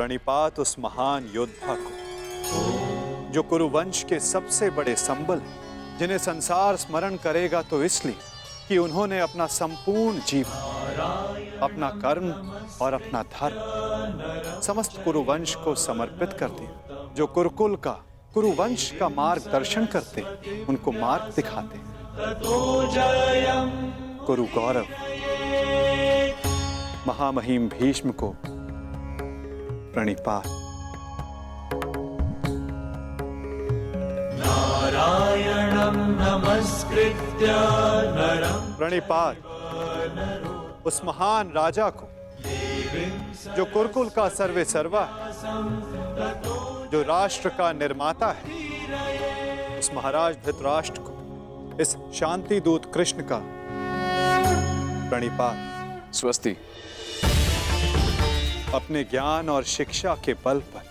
प्रणिपात उस महान योद्धा को जो कुरुवंश के सबसे बड़े संबल हैं, जिन्हें संसार स्मरण करेगा तो इसलिए कि उन्होंने अपना संपूर्ण जीवन, अपना कर्म और अपना धर्म समस्त कुरुवंश को समर्पित कर दिया। जो कुरुकुल का, कुरुवंश का मार्गदर्शन करते, उनको मार्ग दिखाते। कुरु गौरव महामहिम भीष्म को प्रणिपात। नारायणं नमस्कृत्य नरं प्रणिपात उस महान राजा को जो कुरुकुल का सर्वे सर्वा है, जो राष्ट्र का निर्माता है, उस महाराज धृतराष्ट्र को, इस शांति दूत कृष्ण का प्रणिपात। स्वस्ति। अपने ज्ञान और शिक्षा के बल पर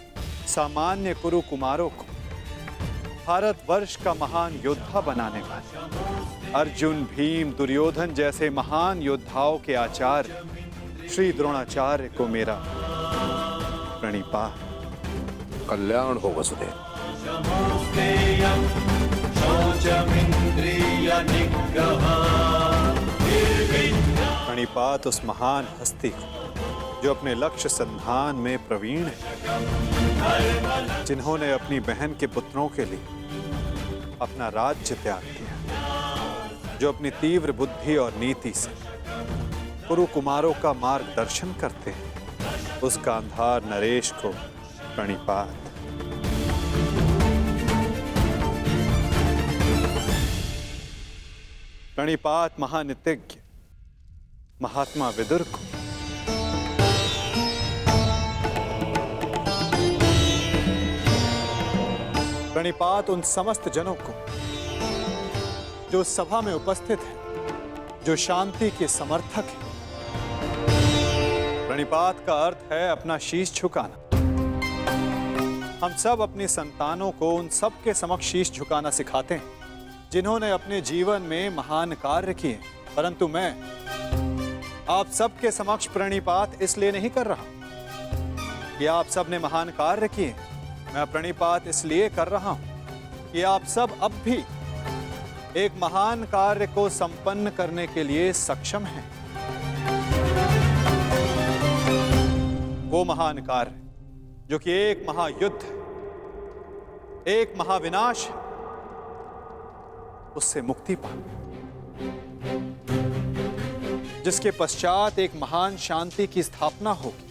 सामान्य कुरु कुमारों को भारतवर्ष का महान योद्धा बनाने वाले अर्जुन, भीम, दुर्योधन जैसे महान योद्धाओं के आचार्य श्री द्रोणाचार्य को मेरा प्रणिपात। कल्याण हो वसुदेव। प्रणिपात उस महान हस्ती को जो अपने लक्ष्य संधान में प्रवीण है, जिन्होंने अपनी बहन के पुत्रों के लिए अपना राज्य त्याग किया, जो अपनी तीव्र बुद्धि और नीति से कुरु कुमारों का मार्गदर्शन करते हैं, उस गांधार नरेश को प्रणिपात। प्रणिपात महानितिज्ञ महात्मा विदुर को। प्रणिपात उन समस्त जनों को जो सभा में उपस्थित हैं, जो शांति के समर्थक हैं। प्रणिपात का अर्थ है अपना शीश झुकाना। हम सब अपनी संतानों को उन सब के समक्ष शीश झुकाना सिखाते हैं जिन्होंने अपने जीवन में महान कार्य किए, परंतु मैं आप सबके समक्ष प्रणिपात इसलिए नहीं कर रहा कि आप सब ने महान कार्य किए। मैं प्रणिपात इसलिए कर रहा हूं कि आप सब अब भी एक महान कार्य को संपन्न करने के लिए सक्षम हैं। वो महान कार्य जो कि एक महायुद्ध, एक महाविनाश है, उससे मुक्ति पाना, जिसके पश्चात एक महान शांति की स्थापना होगी,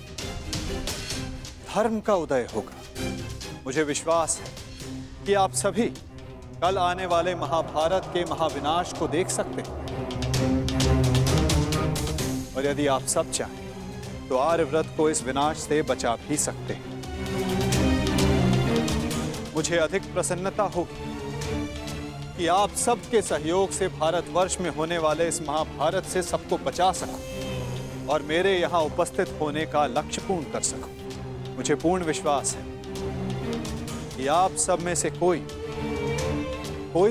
धर्म का उदय होगा। मुझे विश्वास है कि आप सभी कल आने वाले महाभारत के महाविनाश को देख सकते हैं, और यदि आप सब चाहें तो आर्यव्रत को इस विनाश से बचा भी सकते हैं। मुझे अधिक प्रसन्नता होगी कि आप सबके सहयोग से भारतवर्ष में होने वाले इस महाभारत से सबको बचा सकूं और मेरे यहाँ उपस्थित होने का लक्ष्य पूर्ण कर सकूं। मुझे पूर्ण विश्वास है कि आप सब में से कोई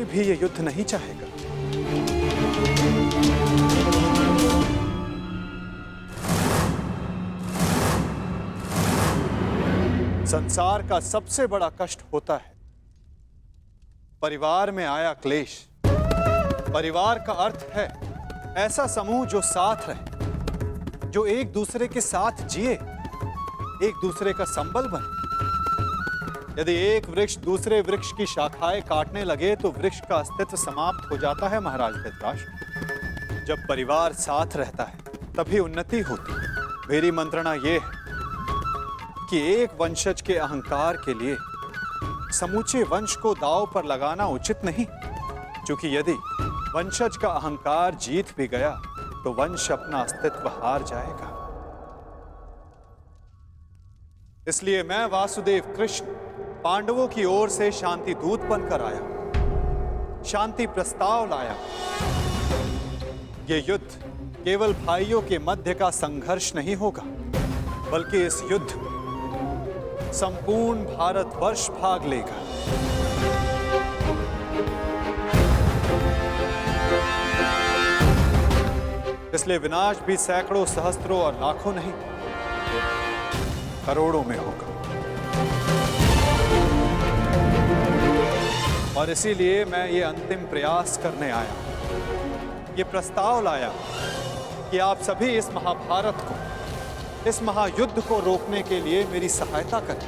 भी ये युद्ध नहीं चाहेगा। संसार का सबसे बड़ा कष्ट होता है परिवार में आया क्लेश। परिवार का अर्थ है ऐसा समूह जो साथ रहे, जो एक दूसरे के साथ जिए, एक दूसरे का संबल बने। यदि एक वृक्ष दूसरे वृक्ष की शाखाएं काटने लगे तो वृक्ष का अस्तित्व समाप्त हो जाता है। महाराज धृतराष्ट्र, जब परिवार साथ रहता है तभी उन्नति होती है। मेरी मंत्रणा यह है कि एक वंशज के अहंकार के लिए समूचे वंश को दांव पर लगाना उचित नहीं, क्योंकि यदि वंशज का अहंकार जीत भी गया तो वंश अपना अस्तित्व हार जाएगा। इसलिए मैं वासुदेव कृष्ण पांडवों की ओर से शांति दूत बनकर आया, शांति प्रस्ताव लाया। ये युद्ध केवल भाइयों के मध्य का संघर्ष नहीं होगा, बल्कि इस युद्ध में संपूर्ण भारतवर्ष भाग लेगा। इसलिए विनाश भी सैकड़ों, सहस्त्रों और लाखों नहीं, करोड़ों में होगा। और इसीलिए मैं ये अंतिम प्रयास करने आया, ये प्रस्ताव लाया कि आप सभी इस महाभारत को, इस महायुद्ध को रोकने के लिए मेरी सहायता करें।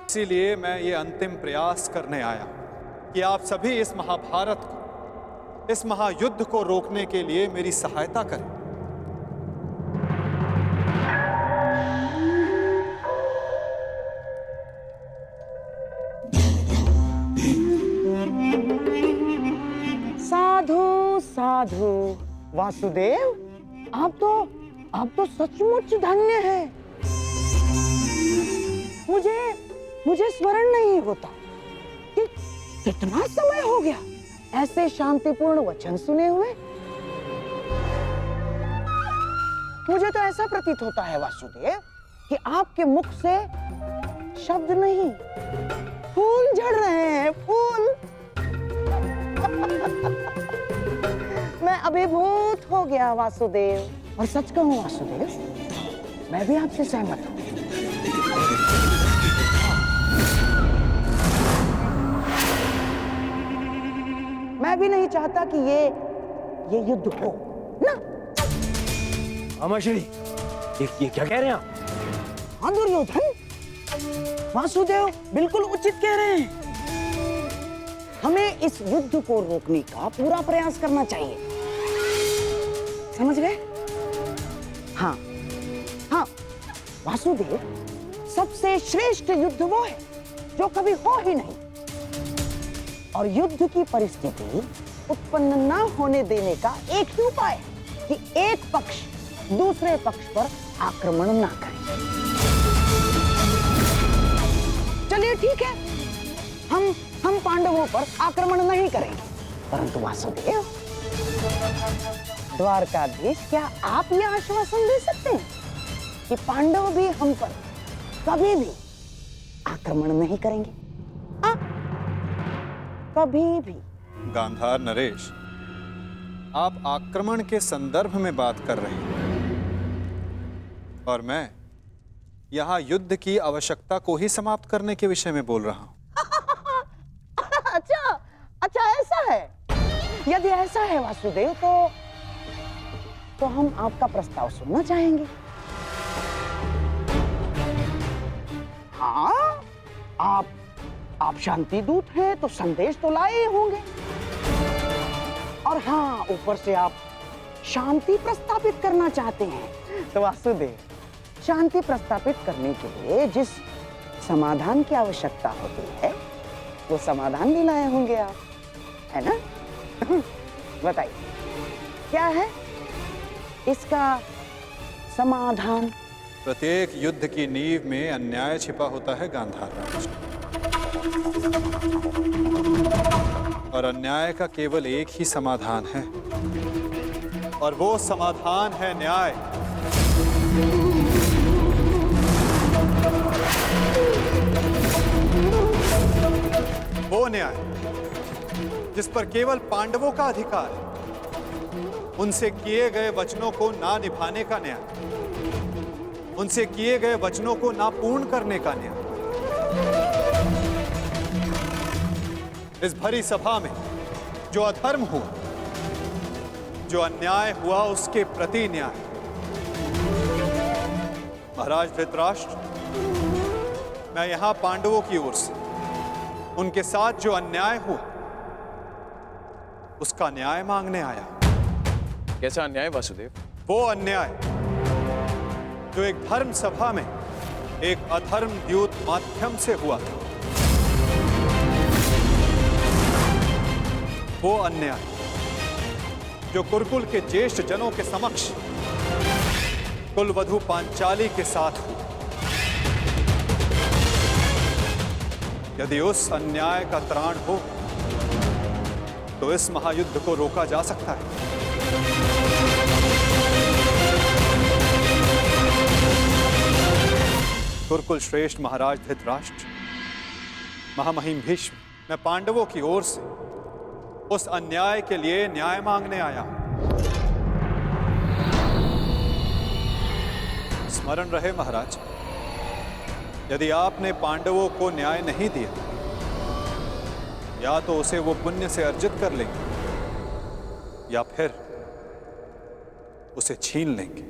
इसीलिए मैं ये अंतिम प्रयास करने आया कि आप सभी इस महाभारत को, इस महायुद्ध को रोकने के लिए मेरी सहायता करें। साधु साधु वासुदेव, आप तो सचमुच धन्य है। मुझे स्मरण नहीं होता कि कितना समय हो गया ऐसे शांतिपूर्ण वचन सुने हुए। मुझे तो ऐसा प्रतीत होता है वासुदेव कि आपके मुख से शब्द नहीं, फूल झड़ रहे हैं, फूल। मैं अभिभूत हो गया वासुदेव। और सच कहूं वासुदेव, मैं भी आपसे सहमत हूं। मैं भी नहीं चाहता कि ये युद्ध हो ना। अमाश्री, ये क्या कह रहे हैं आप? हाँ दुर्योधन, वासुदेव बिल्कुल उचित कह रहे हैं। हमें इस युद्ध को रोकने का पूरा प्रयास करना चाहिए, समझ गए? हाँ हाँ वासुदेव, सबसे श्रेष्ठ युद्ध वो है जो कभी हो ही नहीं। और युद्ध की परिस्थिति उत्पन्न न होने देने का एक ही उपाय है कि एक पक्ष दूसरे पक्ष पर आक्रमण ना करे। चलिए ठीक है, हम पांडवों पर आक्रमण नहीं करेंगे, परंतु वासुदेव, द्वारकाधीश, क्या आप यह आश्वासन दे सकते हैं कि पांडव भी हम पर कभी भी आक्रमण नहीं करेंगे? कभी भी। गांधार नरेश, आप आक्रमण के संदर्भ में बात कर रहे हैं और मैं यहाँ युद्ध की आवश्यकता को ही समाप्त करने के विषय में बोल रहा हूँ। अच्छा ऐसा है। यदि ऐसा है वासुदेव, तो हम आपका प्रस्ताव सुनना चाहेंगे। हाँ, आप शांति दूत हैं तो संदेश तो लाए होंगे। और हाँ, ऊपर से आप शांति प्रस्तापित करना चाहते हैं। तो वासुदेव, शांति प्रस्तापित करने के लिए जिस समाधान की आवश्यकता होती है, वो समाधान भी लाए होंगे आप, है ना? बताइए, क्या है इसका समाधान? प्रत्येक युद्ध की नींव में अन्याय छिपा होता है गांधार राज, और अन्याय का केवल एक ही समाधान है, और वो समाधान है न्याय। वो न्याय जिस पर केवल पांडवों का अधिकार है, उनसे किए गए वचनों को ना निभाने का न्याय, उनसे किए गए वचनों को ना पूर्ण करने का न्याय। इस भरी सभा में जो अधर्म हुआ, जो अन्याय हुआ, उसके प्रति न्याय। महाराज धृतराष्ट्र, मैं यहां पांडवों की ओर से उनके साथ जो अन्याय हुआ, उसका न्याय मांगने आया। कैसा अन्याय वासुदेव? वो अन्याय जो एक धर्म सभा में एक अधर्म द्यूत माध्यम से हुआ था। वो अन्याय जो कुरुकुल के ज्येष्ठ जनों के समक्ष कुलवधू पांचाली के साथ हुआ। यदि उस अन्याय का त्राण हो तो इस महायुद्ध को रोका जा सकता है। कुरुकुल श्रेष्ठ महाराज धृतराष्ट्र, महामहिम भीष्म, मैं पांडवों की ओर से उस अन्याय के लिए न्याय मांगने आया हूं। स्मरण रहे महाराज, यदि आपने पांडवों को न्याय नहीं दिया, या तो उसे वो पुण्य से अर्जित कर लेंगे या फिर उसे छीन लेंगे।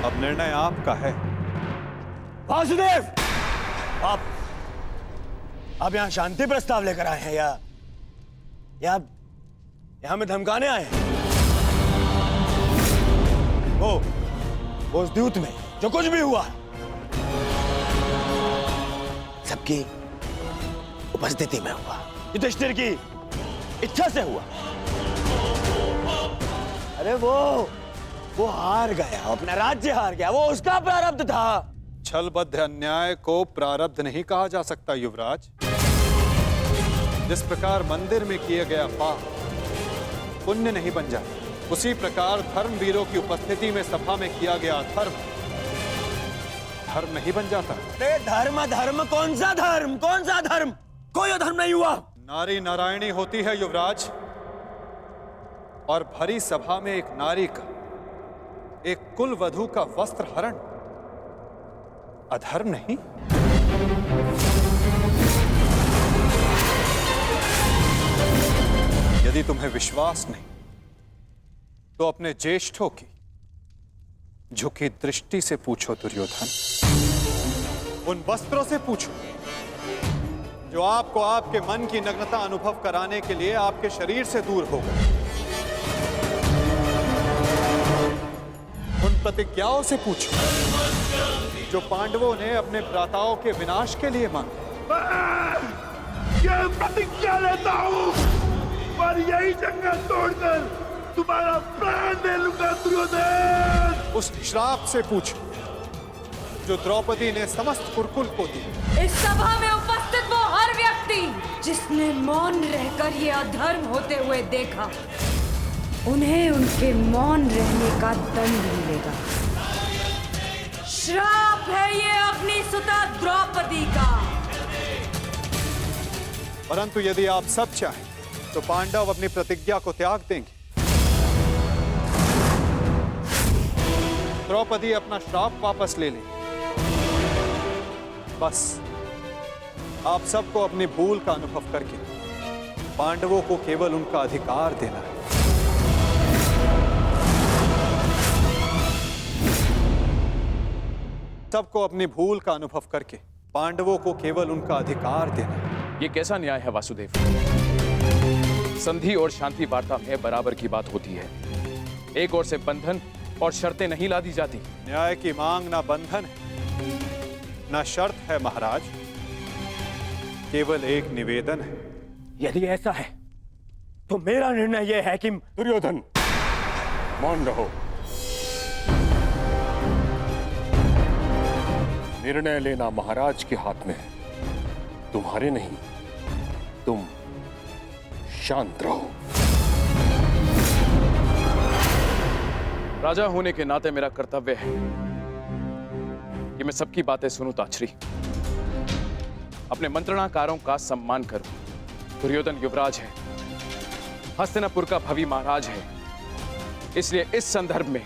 अब निर्णय आपका है। वासुदेव, आप यहाँ शांति प्रस्ताव लेकर आए हैं या हमें धमकाने आए हैं? वो उस द्यूत में जो कुछ भी हुआ सबकी उपस्थिति में हुआ, युधिष्ठिर की इच्छा से हुआ। अरे वो हार गया, अपना राज्य हार गया, वो उसका प्रारब्ध था। छलबद्ध अन्याय को प्रारब्ध नहीं कहा जा सकता युवराज। जिस प्रकार मंदिर में किया गया पाप पुण्य नहीं बन जाता, उसी प्रकार धर्मवीरों की उपस्थिति में सभा में किया गया धर्म नहीं बन जाता। धर्म कौन सा धर्म? कोई धर्म नहीं हुआ। नारी नारायणी होती है युवराज, और भरी सभा में एक नारी का, एक कुल वधू का वस्त्र हरण अधर्म नहीं? यदि तुम्हें विश्वास नहीं तो अपने ज्येष्ठों की झुकी दृष्टि से पूछो दुर्योधन। उन वस्त्रों से पूछो जो आपको आपके मन की नग्नता अनुभव कराने के लिए आपके शरीर से दूर हो गए। उन प्रतिज्ञाओं से पूछो जो पांडवों ने अपने भ्राताओं के विनाश के लिए मांगी। ये प्रतिज्ञा लेता हूं और यही जंगल तोड़कर तुम्हारा प्राण दे लूंगा दुर्योधन। उस श्राप से पूछो जो द्रौपदी ने समस्त कुरुकुल को दी। इस सभा में उपस्थित वो हर व्यक्ति जिसने मौन रहकर ये अधर्म होते हुए देखा, उन्हें उनके मौन रहने का दंड मिलेगा। श्राप है ये अग्निसुता द्रौपदी का। परंतु यदि आप सब चाहें तो पांडव अपनी प्रतिज्ञा को त्याग देंगे। द्रौपदी अपना श्राप वापस ले लेंगे। बस आप सबको अपनी भूल का अनुभव करके पांडवों को केवल उनका अधिकार देना है। सबको अपनी भूल का अनुभव करके पांडवों को केवल उनका अधिकार देना है। ये कैसा न्याय है वासुदेव? संधि और शांति वार्ता में बराबर की बात होती है। एक ओर से बंधन और शर्तें नहीं लादी जाती। न्याय की मांग ना बंधन है ना शर्त है महाराज, केवल एक निवेदन है। यदि ऐसा है तो मेरा निर्णय यह है कि दुर्योधन मौन रहो। निर्णय लेना महाराज के हाथ में है, तुम्हारे नहीं। तुम शांत रहो। राजा होने के नाते मेरा कर्तव्य है कि मैं सबकी बातें सुनूं ताछरी, अपने मंत्रणाकारों का सम्मान करूं। दुर्योधन युवराज है, हस्तिनापुर का भवी महाराज है, इसलिए इस संदर्भ में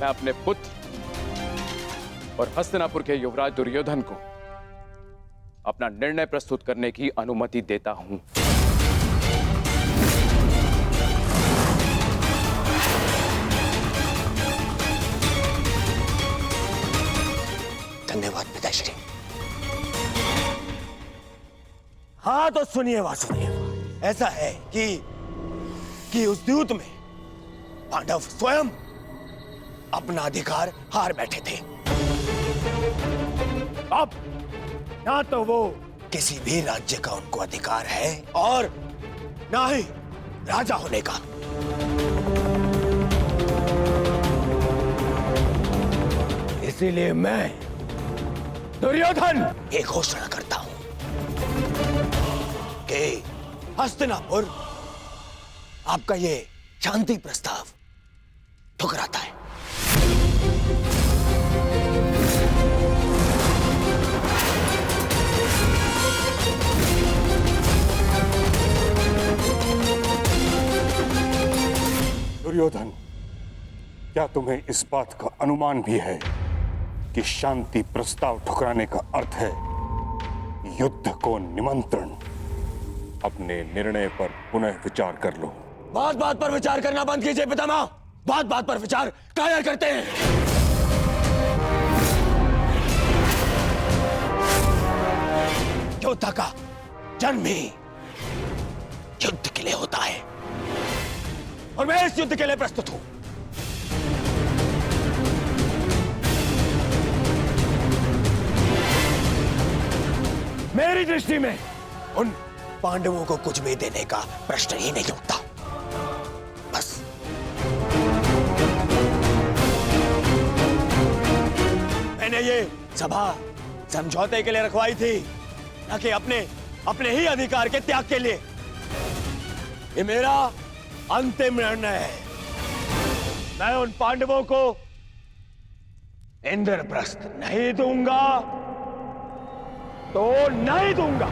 मैं अपने पुत्र और हस्तिनापुर के युवराज दुर्योधन को अपना निर्णय प्रस्तुत करने की अनुमति देता हूं। धन्यवाद पिताश्री। हाँ तो सुनिए वासुदेव, ऐसा है कि उस द्यूत में पांडव स्वयं अपना अधिकार हार बैठे थे। अब ना तो वो किसी भी राज्य का उनको अधिकार है और ना ही राजा होने का। इसीलिए मैं दुर्योधन ये घोषणा करता हूं कि हस्तिनापुर आपका ये शांति प्रस्ताव ठुकराता है। दुर्योधन, क्या तुम्हें इस बात का अनुमान भी है कि शांति प्रस्ताव ठुकराने का अर्थ है युद्ध को निमंत्रण? अपने निर्णय पर पुनः विचार कर लो। बात बात पर विचार करना बंद कीजिए पितामह। बात बात पर विचार कायर करते हैं। योद्धा का जन्म ही युद्ध के लिए होता है और मैं इस युद्ध के लिए प्रस्तुत हूं। मेरी दृष्टि में उन पांडवों को कुछ भी देने का प्रश्न ही नहीं उठता। बस मैंने ये सभा समझौते के लिए रखवाई थी, न कि अपने ही अधिकार के त्याग के लिए। ये मेरा अंतिम निर्णय है। मैं उन पांडवों को इंद्रप्रस्थ नहीं दूंगा तो नहीं दूंगा।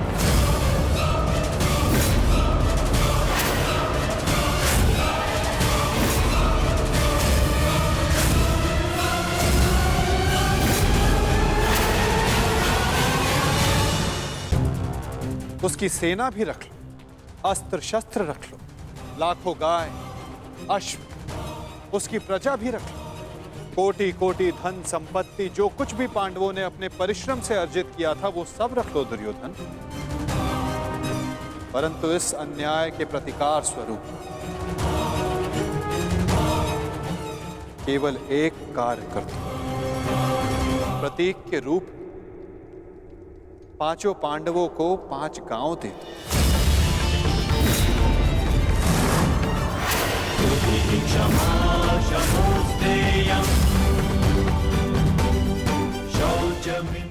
उसकी सेना भी रख लो, अस्त्र शस्त्र रख लो, लाखों गाय अश्व, उसकी प्रजा भी रख लो, कोटि कोटि धन संपत्ति, जो कुछ भी पांडवों ने अपने परिश्रम से अर्जित किया था वो सब रख लो दुर्योधन। परंतु इस अन्याय के प्रतिकार स्वरूप केवल एक कार्य कर दो। प्रतीक के रूप पांचों पांडवों को 5 गांव दे दो।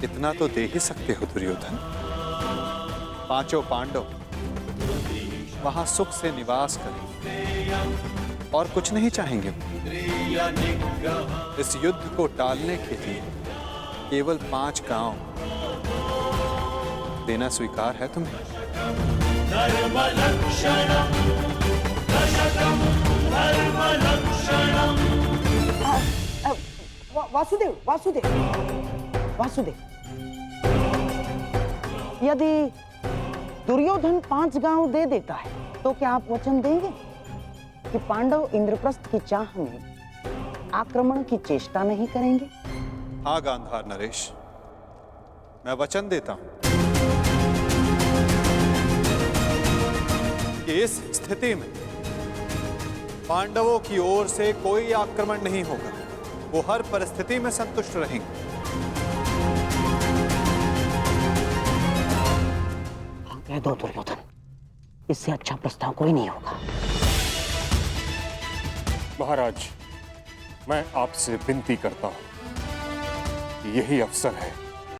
इतना तो दे ही सकते हो दुर्योधन। 5 पांडव वहां सुख से निवास करें और कुछ नहीं चाहेंगे। इस युद्ध को टालने के लिए केवल 5 गांव देना स्वीकार है तुम्हें? वासुदेव वासुदेव वासुदेव, यदि दुर्योधन 5 गांव दे देता है तो क्या आप वचन देंगे कि पांडव इंद्रप्रस्थ की चाह में आक्रमण की चेष्टा नहीं करेंगे? हाँ गांधार नरेश, मैं वचन देता हूं कि इस स्थिति में पांडवों की ओर से कोई आक्रमण नहीं होगा। वो हर परिस्थिति में संतुष्ट रहेंगे। कह दो दुर्योधन, इससे अच्छा प्रस्ताव कोई नहीं होगा। महाराज, मैं आपसे विनती करता हूं कि यही अवसर है